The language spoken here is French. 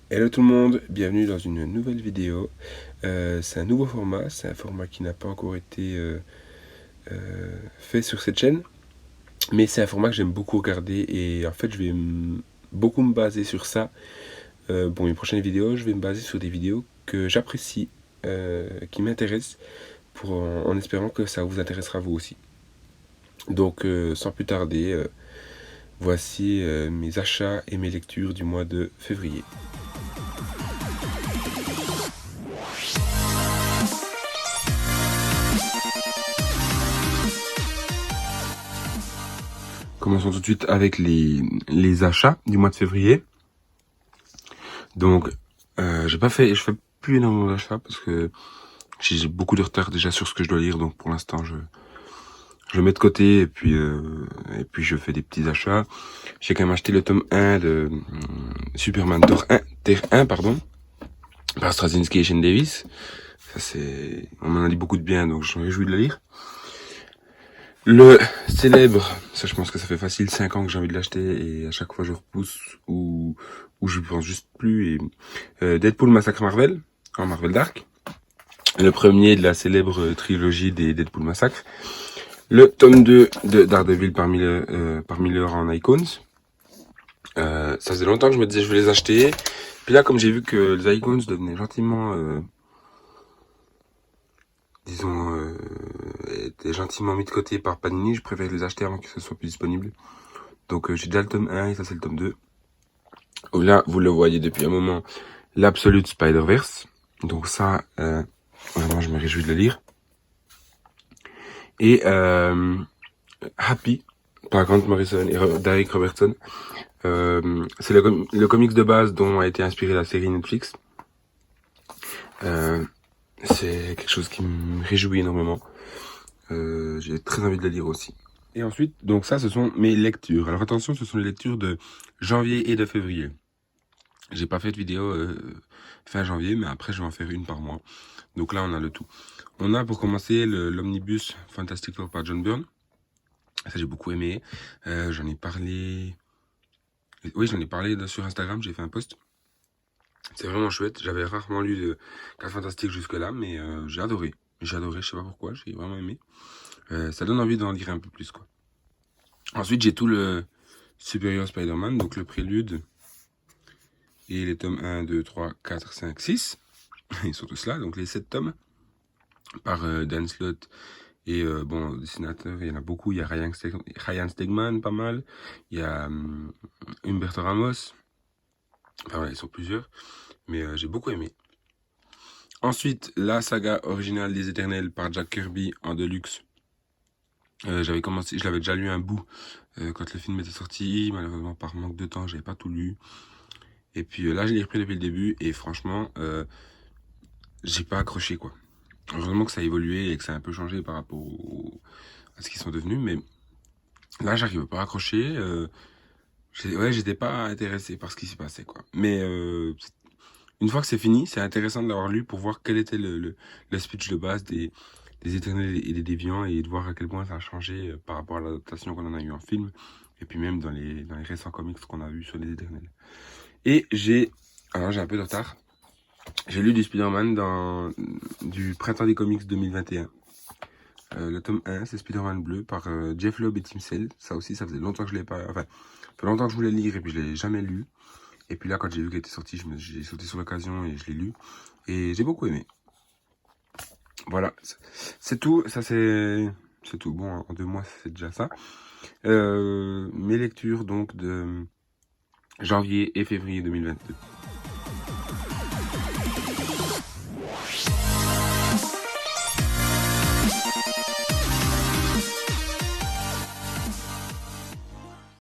Hello tout le monde, bienvenue dans une nouvelle vidéo. C'est un nouveau format, c'est un format qui n'a pas encore été fait sur cette chaîne, mais c'est un format que j'aime beaucoup regarder et en fait je vais beaucoup me baser sur ça. Pour mes prochaines vidéos, je vais me baser sur des vidéos que j'apprécie, qui m'intéressent, en espérant que ça vous intéressera vous aussi. Donc sans plus tarder, voici mes achats et mes lectures du mois de février. Commençons tout de suite avec les achats du mois de février. Donc, je fais plus énormément d'achats parce que j'ai beaucoup de retard déjà sur ce que je dois lire. Donc, pour l'instant, je mets de côté et puis je fais des petits achats. J'ai quand même acheté le tome 1 de Superman Terre 1, pardon, par Straczynski et Shane Davis. On m'en a dit beaucoup de bien, donc je me réjouis de le lire. Le célèbre, ça je pense que ça fait facile 5 ans que j'ai envie de l'acheter et à chaque fois je repousse ou je pense juste plus. Et Deadpool Massacre Marvel, en Marvel Dark. Le premier de la célèbre trilogie des Deadpool Massacre. Le tome 2 de Daredevil par Miller en Icons. Ça faisait longtemps que je me disais je vais les acheter. Puis là comme j'ai vu que les Icons devenaient gentiment... étaient gentiment mis de côté par Panini, je préfère les acheter avant que ce soit plus disponible. Donc j'ai déjà le tome 1 et ça c'est le tome 2. Là, vous le voyez depuis un moment, l'Absolute Spider-Verse. Donc ça, vraiment je me réjouis de le lire. Et Happy, par Grant Morrison et Derek Robertson. C'est le comics de base dont a été inspirée la série Netflix. C'est quelque chose qui me réjouit énormément. J'ai très envie de le lire aussi. Et ensuite, donc ça, ce sont mes lectures. Alors attention, ce sont les lectures de janvier et de février. J'ai pas fait de vidéo fin janvier, mais après je vais en faire une par mois. Donc là, on a le tout. On a pour commencer l'omnibus Fantastic Four par John Byrne. Ça, j'ai beaucoup aimé. J'en ai parlé... Oui, j'en ai parlé sur Instagram, j'ai fait un post. C'est vraiment chouette. J'avais rarement lu de 4 Fantastiques jusque-là, mais j'ai adoré. J'ai adoré, je sais pas pourquoi, j'ai vraiment aimé. Ça donne envie d'en lire un peu plus, quoi. Ensuite, j'ai tout le Superior Spider-Man, donc le prélude et les tomes 1, 2, 3, 4, 5, 6. Ils sont tous là, donc les 7 tomes par Dan Slott et bon, dessinateur, il y en a beaucoup. Il y a Ryan Stegman, pas mal. Il y a Humberto Ramos. Enfin voilà, ils sont plusieurs, mais j'ai beaucoup aimé. Ensuite, la saga originale des Éternels par Jack Kirby en deluxe. J'avais commencé, je l'avais déjà lu un bout quand le film était sorti. Malheureusement, par manque de temps, j'avais pas tout lu. Et puis là, je l'ai repris depuis le début et franchement, j'ai pas accroché quoi. Heureusement que ça a évolué et que ça a un peu changé par rapport à ce qu'ils sont devenus, mais là, j'arrive pas à accrocher. J'étais pas intéressé par ce qui s'est passé quoi. Mais une fois que c'est fini, c'est intéressant de l'avoir lu pour voir quel était le speech de base des Éternels et des Déviants et de voir à quel point ça a changé par rapport à l'adaptation qu'on en a eu en film et puis même dans les récents comics qu'on a vus sur les Éternels. Et alors j'ai un peu de retard, j'ai lu du Spider-Man du Printemps des Comics 2021. Le tome 1, c'est Spider-Man bleu par Jeff Loeb et Tim Sale. Ça aussi, ça faisait longtemps que je l'ai pas... Enfin, ça fait longtemps que je voulais le lire et puis je l'ai jamais lu. Et puis là, quand j'ai vu qu'il était sorti, j'ai sauté sur l'occasion et je l'ai lu. Et j'ai beaucoup aimé. Voilà, c'est tout. Ça, c'est tout. Bon, en 2 mois, c'est déjà ça. Mes lectures, donc, de janvier et février 2022.